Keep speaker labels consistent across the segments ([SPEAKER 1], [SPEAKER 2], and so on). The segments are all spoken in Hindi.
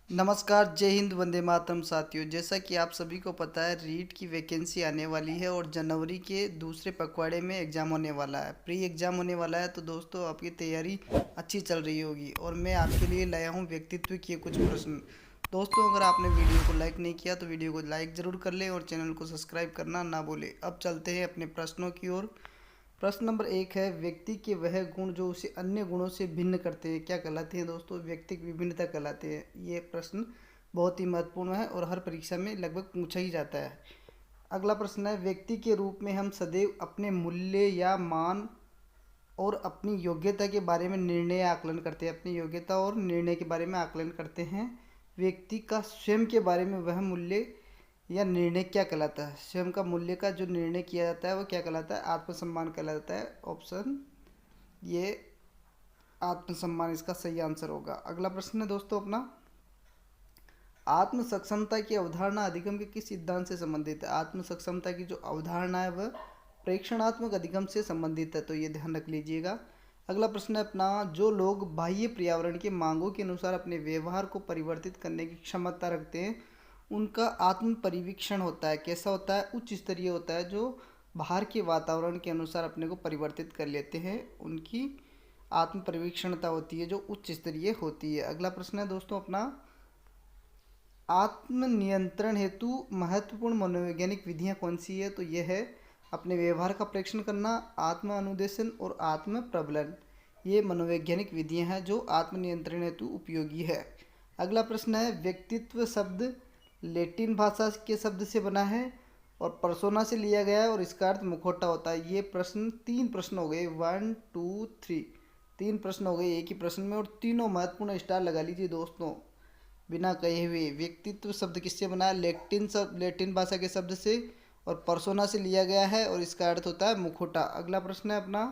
[SPEAKER 1] नमस्कार, जय हिंद, वंदे मातरम साथियों। जैसा कि आप सभी को पता है, रीट की वैकेंसी आने वाली है और जनवरी के दूसरे पखवाड़े में एग्ज़ाम होने वाला है, प्री एग्ज़ाम होने वाला है। तो दोस्तों, आपकी तैयारी अच्छी चल रही होगी और मैं आपके लिए लाया हूं व्यक्तित्व के कुछ प्रश्न। दोस्तों, अगर आपने वीडियो को लाइक नहीं किया तो वीडियो को लाइक ज़रूर कर लें और चैनल को सब्सक्राइब करना ना भूलें। अब चलते हैं अपने प्रश्नों की ओर। प्रश्न नंबर 1 है, व्यक्ति के वह गुण जो उसे अन्य गुणों से भिन्न करते हैं क्या कहलाते हैं? दोस्तों, व्यक्तिक विभिन्नता कहलाते हैं। ये प्रश्न बहुत ही महत्वपूर्ण है और हर परीक्षा में लगभग पूछा ही जाता है। अगला प्रश्न है, व्यक्ति के रूप में हम सदैव अपने मूल्य या मान और अपनी योग्यता के बारे में निर्णय या आकलन करते हैं। अपनी योग्यता और निर्णय के बारे में आकलन करते हैं। व्यक्ति का स्वयं के बारे में वह मूल्य या निर्णय क्या कहलाता है? स्वयं का मूल्य का जो निर्णय किया जाता है वो क्या कहलाता है? आत्मसम्मान कहलाता है। ऑप्शन ये आत्मसम्मान इसका सही आंसर होगा। अगला प्रश्न है दोस्तों अपना, आत्म सक्षमता की अवधारणा अधिगम के किस सिद्धांत से संबंधित है? आत्म सक्षमता की जो अवधारणा है वह प्रेक्षणात्मक अधिगम से संबंधित है, तो ये ध्यान रख लीजिएगा। अगला प्रश्न है अपना, जो लोग बाह्य पर्यावरण की मांगों के अनुसार अपने व्यवहार को परिवर्तित करने की क्षमता रखते हैं उनका आत्म परिवीक्षण होता है। कैसा होता है? उच्च स्तरीय होता है। जो बाहर के वातावरण के अनुसार अपने को परिवर्तित कर लेते हैं उनकी आत्म परिवीक्षणता होती है जो उच्च स्तरीय होती है। अगला प्रश्न है दोस्तों अपना, आत्मनियंत्रण हेतु महत्वपूर्ण मनोवैज्ञानिक विधियां कौन सी है? तो यह है अपने व्यवहार का प्रेक्षण करना, आत्म अनुदेशन और आत्म प्रबलन। ये मनोवैज्ञानिक विधियां हैं जो आत्मनियंत्रण हेतु उपयोगी है। अगला प्रश्न है, व्यक्तित्व शब्द लैटिन भाषा के शब्द से बना है और पर्सोना से लिया गया है और इसका अर्थ मुखौटा होता है। ये प्रश्न 3 प्रश्न हो गए, 1 2 3, 3 प्रश्न हो गए एक ही प्रश्न में और तीनों महत्वपूर्ण स्टार लगा लीजिए दोस्तों बिना कहे हुए। व्यक्तित्व शब्द किससे बना है? लैटिन भाषा के शब्द से और पर्सोना से लिया गया है और इसका अर्थ होता है मुखौटा। अगला प्रश्न है अपना,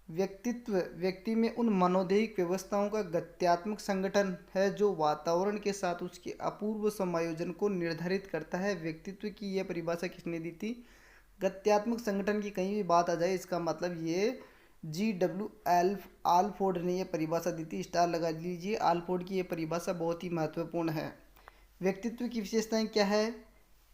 [SPEAKER 1] व्यक्तित्व व्यक्ति में उन मनोदैहिक व्यवस्थाओं का गत्यात्मक संगठन है जो वातावरण के साथ उसके अपूर्व समायोजन को निर्धारित करता है। व्यक्तित्व की यह परिभाषा किसने दी थी? गत्यात्मक संगठन की कहीं भी बात आ जाए इसका मतलब ये GW आलफोर्ड ने यह परिभाषा दी थी। स्टार लगा लीजिए, आलफोर्ड की यह परिभाषा बहुत ही महत्वपूर्ण है। व्यक्तित्व की विशेषताएं क्या है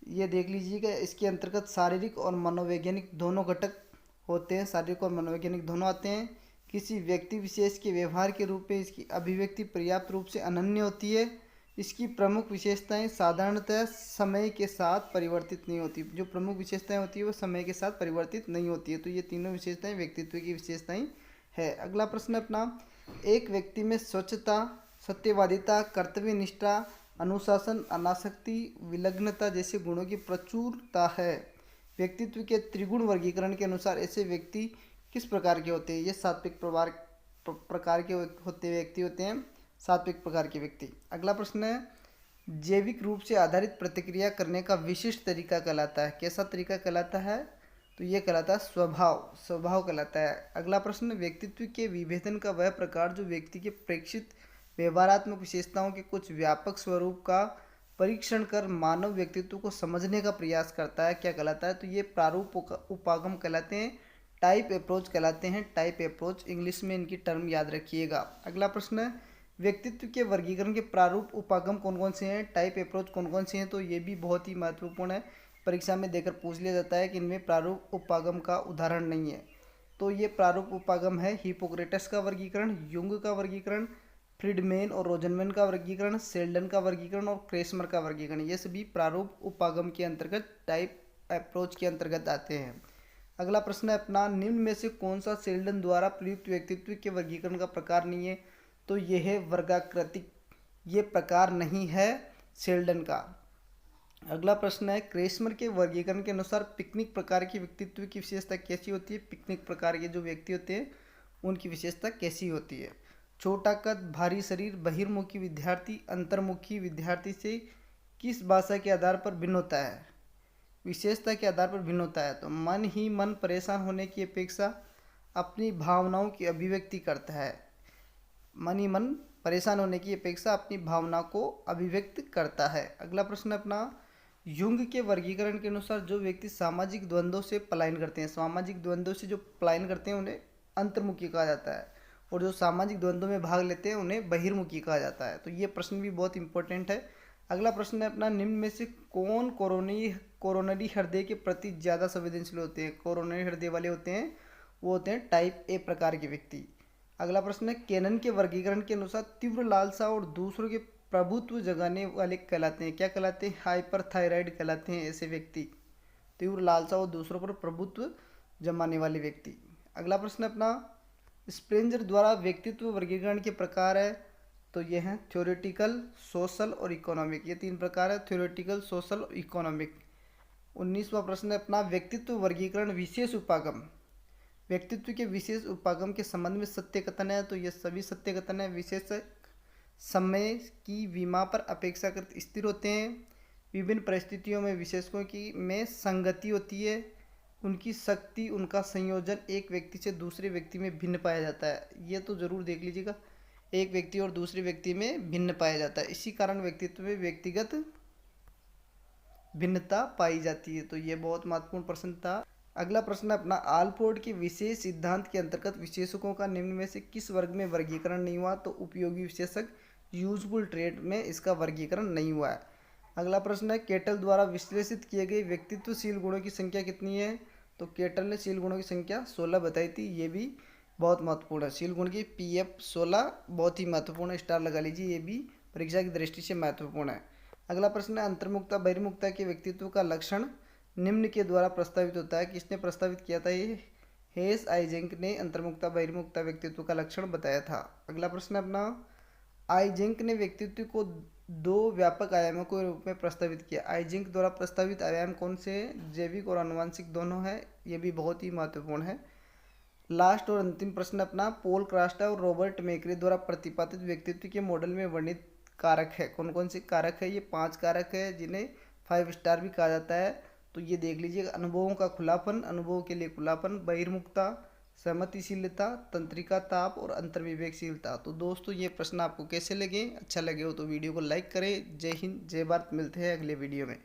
[SPEAKER 1] ये देख लीजिएगा। इसके अंतर्गत शारीरिक और मनोवैज्ञानिक दोनों घटक होते हैं, शारीरिक और मनोवैज्ञानिक दोनों आते हैं। किसी व्यक्ति विशेष के व्यवहार के रूप में इसकी अभिव्यक्ति पर्याप्त रूप से अनन्य होती है। इसकी प्रमुख विशेषताएं साधारणतः समय के साथ परिवर्तित नहीं होती। जो प्रमुख विशेषताएं होती है वो समय के साथ परिवर्तित नहीं होती है। तो ये तीनों विशेषताएं व्यक्तित्व की विशेषताएं है। अगला प्रश्न अपना, एक व्यक्ति में स्वच्छता, सत्यवादिता, कर्तव्यनिष्ठा, अनुशासन, अनासक्ति, विलग्नता जैसे गुणों की प्रचुरता है। व्यक्तित्व के त्रिगुण वर्गीकरण के अनुसार ऐसे व्यक्ति किस प्रकार के होते हैं? ये सात्विक प्रकार के व्यक्ति होते हैं, सात्विक प्रकार के व्यक्ति। अगला प्रश्न है, जैविक रूप से आधारित प्रतिक्रिया करने का विशिष्ट तरीका कहलाता है। कैसा तरीका कहलाता है? तो ये कहलाता है स्वभाव, स्वभाव कहलाता है। अगला प्रश्न, व्यक्तित्व के विभेदन का वह प्रकार जो व्यक्ति के प्रेक्षित व्यवहारात्मक विशेषताओं के कुछ व्यापक स्वरूप का परीक्षण कर मानव व्यक्तित्व को समझने का प्रयास करता है क्या कहलाता है? तो ये प्रारूप उपागम कहलाते हैं, टाइप अप्रोच कहलाते हैं। टाइप अप्रोच इंग्लिश में इनकी टर्म याद रखिएगा। अगला प्रश्न है, व्यक्तित्व के वर्गीकरण के प्रारूप उपागम कौन कौन से हैं? टाइप अप्रोच कौन कौन से हैं? तो ये भी बहुत ही महत्वपूर्ण है, परीक्षा में देकर पूछ लिया जाता है कि इनमें प्रारूप उपागम का उदाहरण नहीं है। तो ये प्रारूप उपागम है, हिपोक्रेटस का वर्गीकरण, युंग का वर्गीकरण, फ्रीडमैन और रोजनमैन का वर्गीकरण, सेल्डन का वर्गीकरण और क्रेसमर का वर्गीकरण। ये सभी प्रारूप उपागम के अंतर्गत, टाइप अप्रोच के अंतर्गत आते हैं। अगला प्रश्न है अपना, निम्न में से कौन सा सेल्डन द्वारा प्रयुक्त व्यक्तित्व के वर्गीकरण का प्रकार नहीं है? तो यह है वर्गाकृतिक, ये प्रकार नहीं है सेल्डन का। अगला प्रश्न है, क्रेसमर के वर्गीकरण के अनुसार पिकनिक प्रकार की व्यक्तित्व की विशेषता कैसी होती है? पिकनिक प्रकार के जो व्यक्ति होते हैं उनकी विशेषता कैसी होती है? छोटा कद, भारी शरीर, बहिर्मुखी विद्यार्थी अंतर्मुखी विद्यार्थी से किस भाषा के आधार पर भिन्न होता है? विशेषता के आधार पर भिन्न होता है। तो मन ही मन परेशान होने की अपेक्षा अपनी भावनाओं की अभिव्यक्ति करता है। मन ही मन परेशान होने की अपेक्षा अपनी भावना को अभिव्यक्त करता है। अगला प्रश्न अपना, युंग के वर्गीकरण के अनुसार जो व्यक्ति सामाजिक द्वंद्वों से पलायन करते हैं, सामाजिक द्वंद्वों से जो पलायन करते हैं उन्हें अंतर्मुखी कहा जाता है। और जो सामाजिक द्वंद्वों में भाग लेते हैं उन्हें बहिर्मुखी कहा जाता है। तो ये प्रश्न भी बहुत इंपॉर्टेंट है। अगला प्रश्न है अपना, निम्न में से कौन कोरोनरी हृदय के प्रति ज़्यादा संवेदनशील होते हैं? कोरोनरी हृदय वाले होते हैं वो होते हैं टाइप ए प्रकार के व्यक्ति। अगला प्रश्न है, केनन के वर्गीकरण के अनुसार तीव्र लालसा और दूसरों के प्रभुत्व जगाने वाले कहलाते हैं, क्या कहलाते हैं? हाइपरथायराइड कहलाते हैं ऐसे व्यक्ति, तीव्र लालसा और दूसरों पर प्रभुत्व जमाने वाले व्यक्ति। अगला प्रश्न अपना, स्प्रेंजर द्वारा व्यक्तित्व वर्गीकरण के प्रकार है, तो ये हैं थ्योरेटिकल, सोशल और इकोनॉमिक। ये 3 प्रकार है, थ्योरेटिकल, सोशल और इकोनॉमिक। 19वां प्रश्न है अपना, व्यक्तित्व वर्गीकरण विशेष उपागम, व्यक्तित्व के विशेष उपागम के संबंध में सत्य कथन है, तो ये सभी सत्य कथन है। विशेष समय की विमा पर अपेक्षाकृत स्थिर होते हैं, विभिन्न परिस्थितियों में विशेषकों की में संगति होती है, उनकी शक्ति, उनका संयोजन एक व्यक्ति से दूसरे व्यक्ति में भिन्न पाया जाता है। ये तो जरूर देख लीजिएगा, एक व्यक्ति और दूसरे व्यक्ति में भिन्न पाया जाता है, इसी कारण व्यक्तित्व में व्यक्तिगत भिन्नता पाई जाती है। तो ये बहुत महत्वपूर्ण प्रश्न था। अगला प्रश्न अपना, आलपोर्ट के विशेष सिद्धांत के अंतर्गत विशेषकों का निम्न में से किस वर्ग में वर्गीकरण नहीं हुआ? तो उपयोगी विशेषक, यूजफुल ट्रेड में इसका वर्गीकरण नहीं हुआ है। अगला प्रश्न है, केटल द्वारा विश्लेषित किए गए व्यक्तित्वशील गुणों की संख्या कितनी है? तो केटल ने शील गुणों की संख्या 16 बताई थी, ये भी बहुत महत्वपूर्ण है। शील गुण की PF 16 बहुत ही महत्वपूर्ण है, स्टार लगा लीजिए, ये भी परीक्षा की दृष्टि से महत्वपूर्ण है। अगला प्रश्न है, अंतर्मुखता बहिर्मुखता के व्यक्तित्व का लक्षण निम्न के द्वारा प्रस्तावित होता है, किसने प्रस्तावित किया था? ये हेस आइजेंक ने अंतर्मुखता बहिर्मुखता व्यक्तित्व का लक्षण बताया था। अगला प्रश्न अपना, आइजेंक ने व्यक्तित्व को 2 व्यापक आयामों के रूप में प्रस्तावित किया। आइजेंक द्वारा प्रस्तावित आयाम कौन से हैं? जैविक और आनुवंशिक दोनों है, ये भी बहुत ही महत्वपूर्ण है। लास्ट और अंतिम प्रश्न अपना, पोल क्रास्टा और रॉबर्ट मेक्रे द्वारा प्रतिपादित व्यक्तित्व के मॉडल में वर्णित कारक है, कौन कौन से कारक है? ये 5 कारक है जिन्हें 5 स्टार भी कहा जाता है। तो ये देख लीजिएगा, अनुभवों का खुलापन, अनुभवों के लिए खुलापन, बहिर्मुखता, सहमतिशीलता, तंत्रिका ताप और अंतर्विवेकशीलता। तो दोस्तों ये प्रश्न आपको कैसे लगे? अच्छा लगे हो तो वीडियो को लाइक करें। जय हिंद, जय भारत। मिलते हैं अगले वीडियो में।